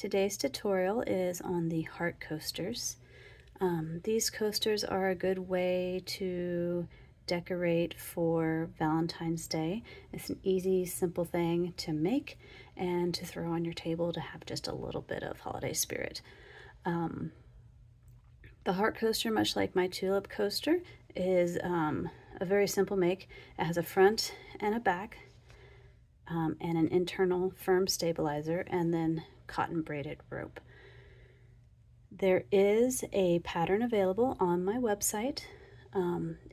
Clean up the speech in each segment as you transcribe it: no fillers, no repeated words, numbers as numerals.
Today's tutorial is on the heart coasters. These coasters are a good way to decorate for Valentine's Day. It's an easy, simple thing to make and to throw on your table to have just a little bit of holiday spirit. The heart coaster, much like my tulip coaster, is a very simple make. It has a front and a back and an internal firm stabilizer, and then cotton braided rope. There is a pattern available on my website.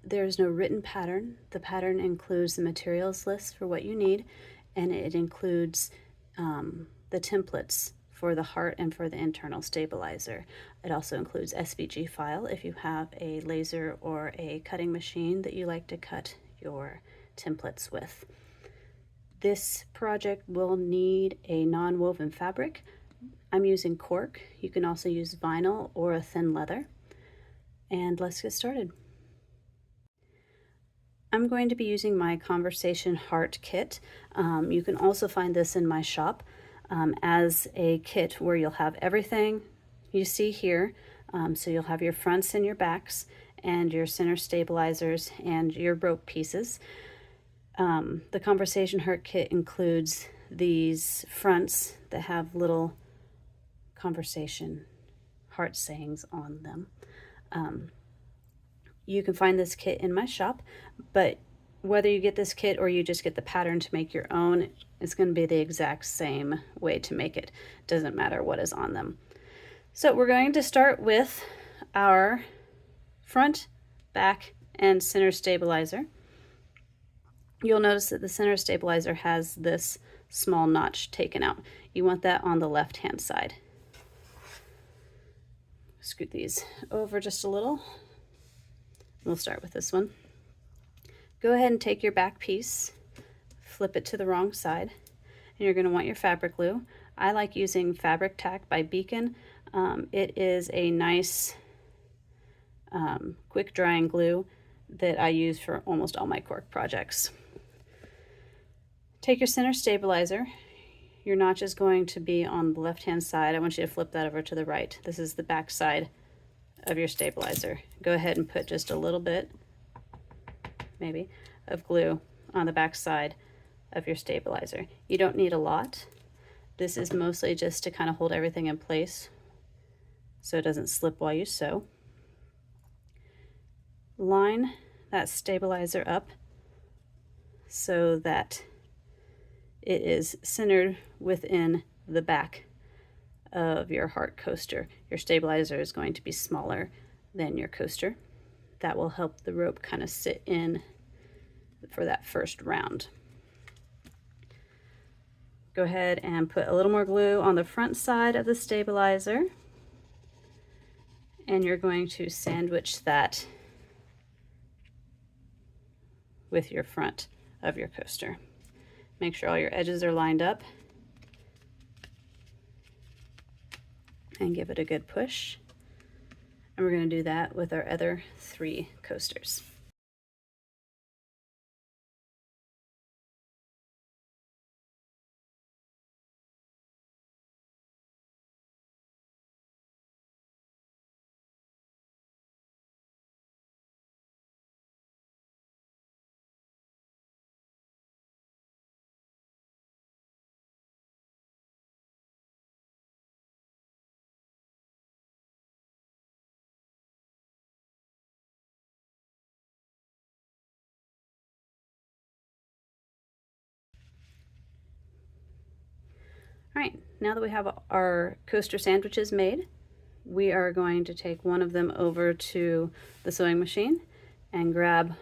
There's no written pattern. The pattern includes the materials list for what you need, and it includes the templates for the heart and for the internal stabilizer. It also includes SVG file if you have a laser or a cutting machine that you like to cut your templates with. This project will need a non-woven fabric. I'm using cork. You can also use vinyl or a thin leather. And let's get started. I'm going to be using my Conversation Heart kit. You can also find this in my shop as a kit where you'll have everything you see here. So you'll have your fronts and your backs and your center stabilizers and your rope pieces. The Conversation Heart kit includes these fronts that have little conversation heart sayings on them. You can find this kit in my shop, but whether you get this kit or you just get the pattern to make your own, it's going to be the exact same way to make it. Doesn't matter what is on them. So we're going to start with our front, back, and center stabilizer. You'll notice that the center stabilizer has this small notch taken out. You want that on the left-hand side. Scoot these over just a little. We'll start with this one. Go ahead and take your back piece, flip it to the wrong side, and you're going to want your fabric glue. I like using Fabric Tack by Beacon. It is a nice quick drying glue that I use for almost all my cork projects. Take your center stabilizer. Your notch is going to be on the left-hand side. I want you to flip that over to the right. This is the back side of your stabilizer. Go ahead and put just a little bit, maybe, of glue on the back side of your stabilizer. You don't need a lot. This is mostly just to kind of hold everything in place so it doesn't slip while you sew. Line that stabilizer up so that it is centered within the back of your heart coaster. Your stabilizer is going to be smaller than your coaster. That will help the rope kind of sit in for that first round. Go ahead and put a little more glue on the front side of the stabilizer, and you're going to sandwich that with your front of your coaster. Make sure all your edges are lined up and give it a good push. And we're going to do that with our other 3 coasters. All right, now that we have our coaster sandwiches made, we are going to take one of them over to the sewing machine and grab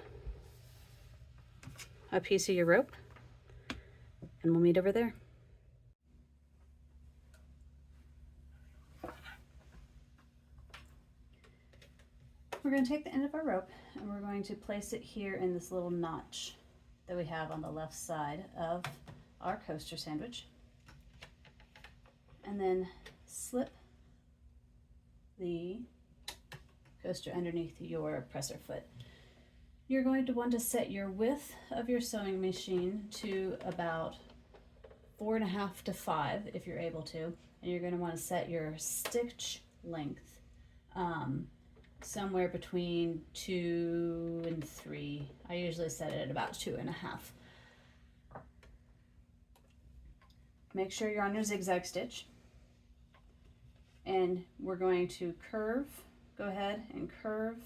a piece of your rope, and we'll meet over there. We're going to take the end of our rope and we're going to place it here in this little notch that we have on the left side of our coaster sandwich, and then slip the coaster underneath your presser foot. You're going to want to set your width of your sewing machine to about 4.5 to 5 if you're able to, and you're going to want to set your stitch length somewhere between 2 and 3. I usually set it at about 2.5. Make sure you're on your zigzag stitch, and we're going to curve, go ahead and curve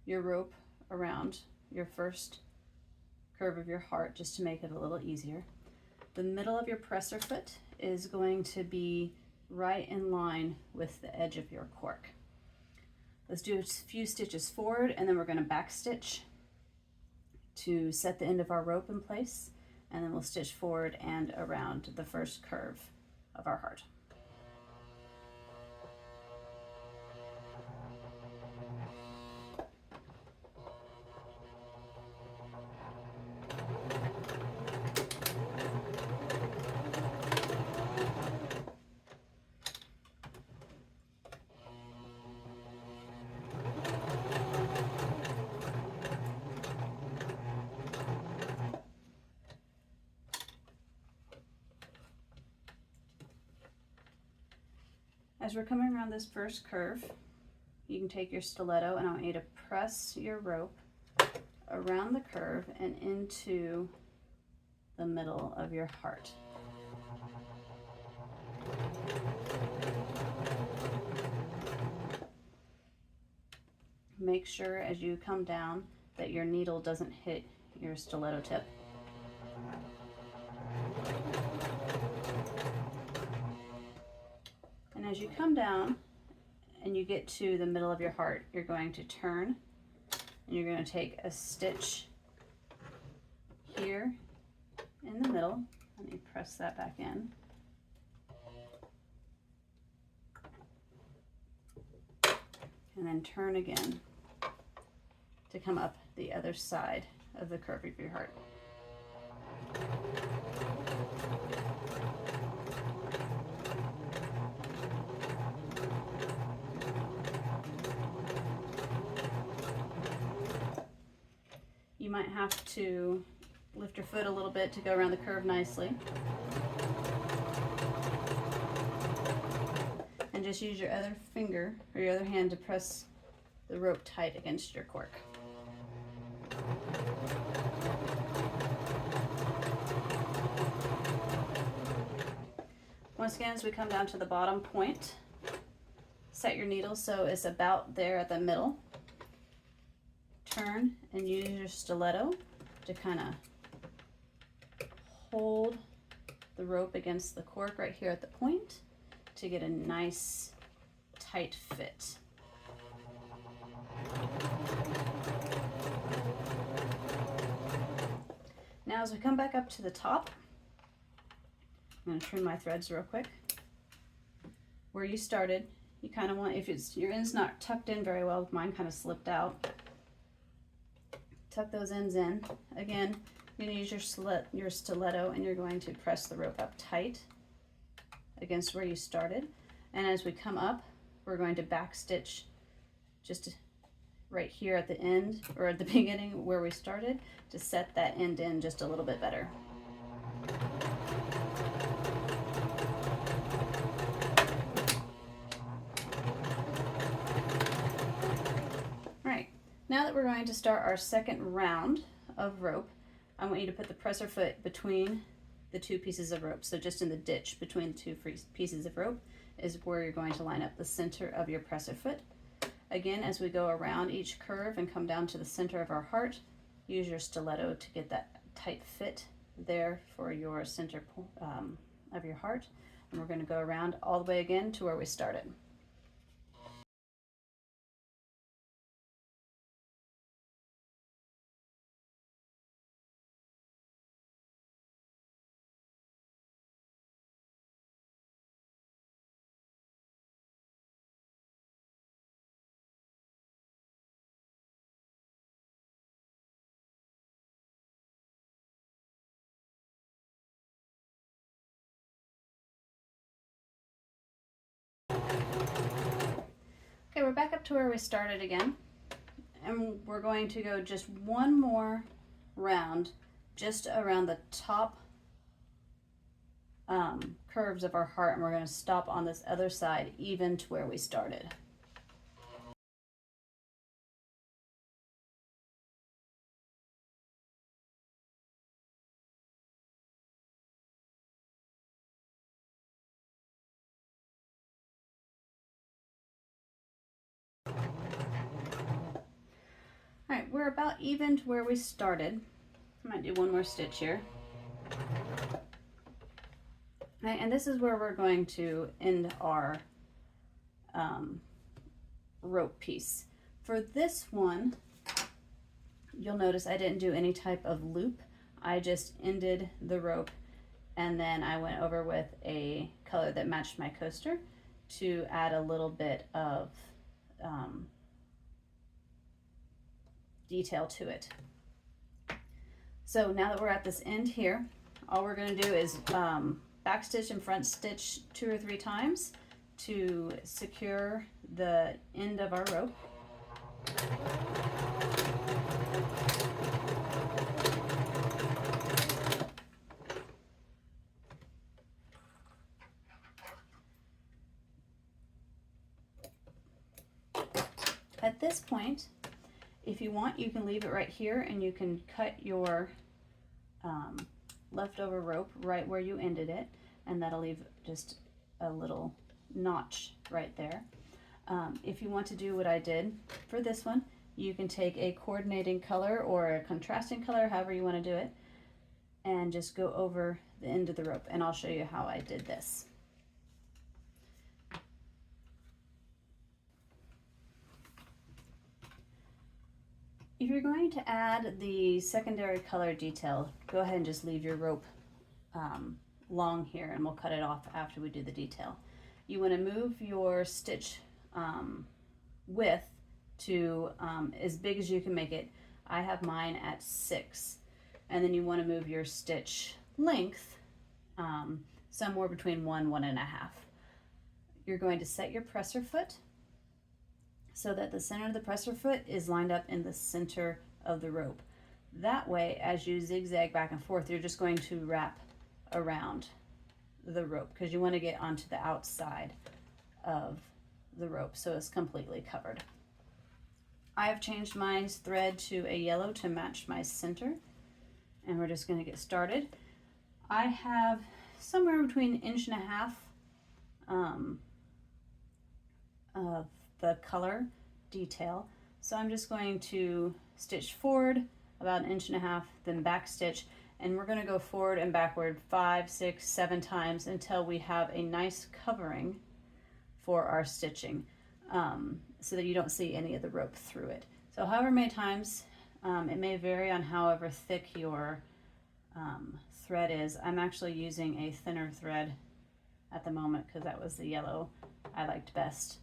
your rope around your first curve of your heart just to make it a little easier. The middle of your presser foot is going to be right in line with the edge of your cork. Let's do a few stitches forward, and then we're going to back stitch to set the end of our rope in place, and then we'll stitch forward and around the first curve of our heart. As we're coming around this first curve, you can take your stiletto, and I want you to press your rope around the curve and into the middle of your heart. Make sure as you come down that your needle doesn't hit your stiletto tip. And as you come down and you get to the middle of your heart, you're going to turn, and you're going to take a stitch here in the middle. Let me press that back in. And then turn again to come up the other side of the curve of your heart. You might have to lift your foot a little bit to go around the curve nicely. And just use your other finger or your other hand to press the rope tight against your cork. Once again, as we come down to the bottom point, set your needle so it's about there at the middle. Turn and use your stiletto to kind of hold the rope against the cork right here at the point to get a nice tight fit. Now as we come back up to the top, I'm going to trim my threads real quick. Where you started, you kind of want, if your end's not tucked in very well, mine kind of slipped out, tuck those ends in. Again, you're going to use your stiletto, and you're going to press the rope up tight against where you started. And as we come up, we're going to back stitch just right here at the end, or at the beginning where we started, to set that end in just a little bit better. Now that we're going to start our second round of rope, I want you to put the presser foot between the two pieces of rope. So just in the ditch between the two pieces of rope is where you're going to line up the center of your presser foot. Again, as we go around each curve and come down to the center of our heart, use your stiletto to get that tight fit there for your center of your heart. And we're going to go around all the way again to where we started. Okay, we're back up to where we started again, and we're going to go just one more round just around the top curves of our heart, and we're going to stop on this other side even to where we started. All right, we're about even to where we started. I might do one more stitch here. All right, and this is where we're going to end our rope piece. For this one, you'll notice I didn't do any type of loop. I just ended the rope, and then I went over with a color that matched my coaster to add a little bit of detail to it. So now that we're at this end here, all we're going to do is back stitch and front stitch 2 or 3 times to secure the end of our rope. At this point, if you want, you can leave it right here and you can cut your leftover rope right where you ended it, and that'll leave just a little notch right there. If you want to do what I did for this one, you can take a coordinating color or a contrasting color, however you want to do it, and just go over the end of the rope, and I'll show you how I did this. If you're going to add the secondary color detail, go ahead and just leave your rope long here, and we'll cut it off after we do the detail. You want to move your stitch width to as big as you can make it. I have mine at 6. And then you want to move your stitch length somewhere between 1–1.5. You're going to set your presser foot so that the center of the presser foot is lined up in the center of the rope. That way, as you zigzag back and forth, you're just going to wrap around the rope because you want to get onto the outside of the rope so it's completely covered. I have changed my thread to a yellow to match my center, and we're just going to get started. I have somewhere between 1.5 inches of the color detail, so I'm just going to stitch forward about 1.5 inches, then back stitch, and we're going to go forward and backward 5, 6, 7 times until we have a nice covering for our stitching, so that you don't see any of the rope through it. So however many times, it may vary on however thick your thread is. I'm actually using a thinner thread at the moment because that was the yellow I liked best.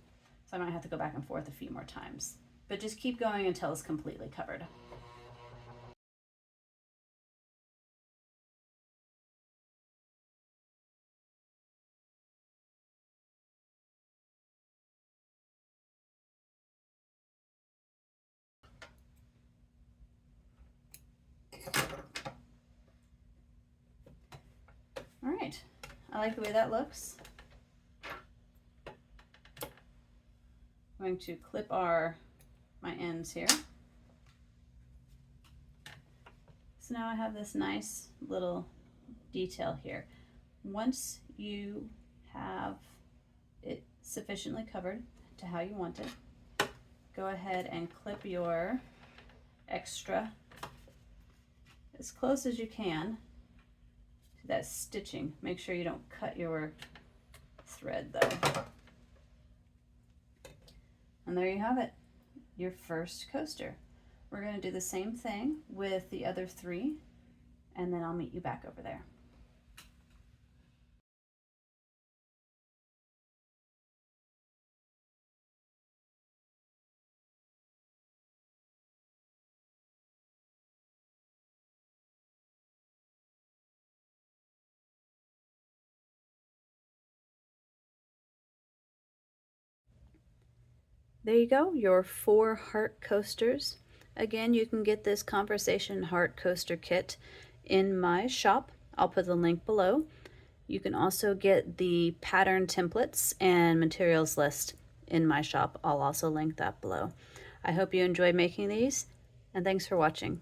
So I might have to go back and forth a few more times, but just keep going until it's completely covered. All right, I like the way that looks. I'm going to clip my ends here. So now I have this nice little detail here. Once you have it sufficiently covered to how you want it, go ahead and clip your extra as close as you can to that stitching. Make sure you don't cut your thread though. And there you have it, your first coaster. We're going to do the same thing with the other 3, and then I'll meet you back over there. There you go, your 4 heart coasters. Again, you can get this Conversation Heart Coaster Kit in my shop. I'll put the link below. You can also get the pattern templates and materials list in my shop. I'll also link that below. I hope you enjoy making these, and thanks for watching.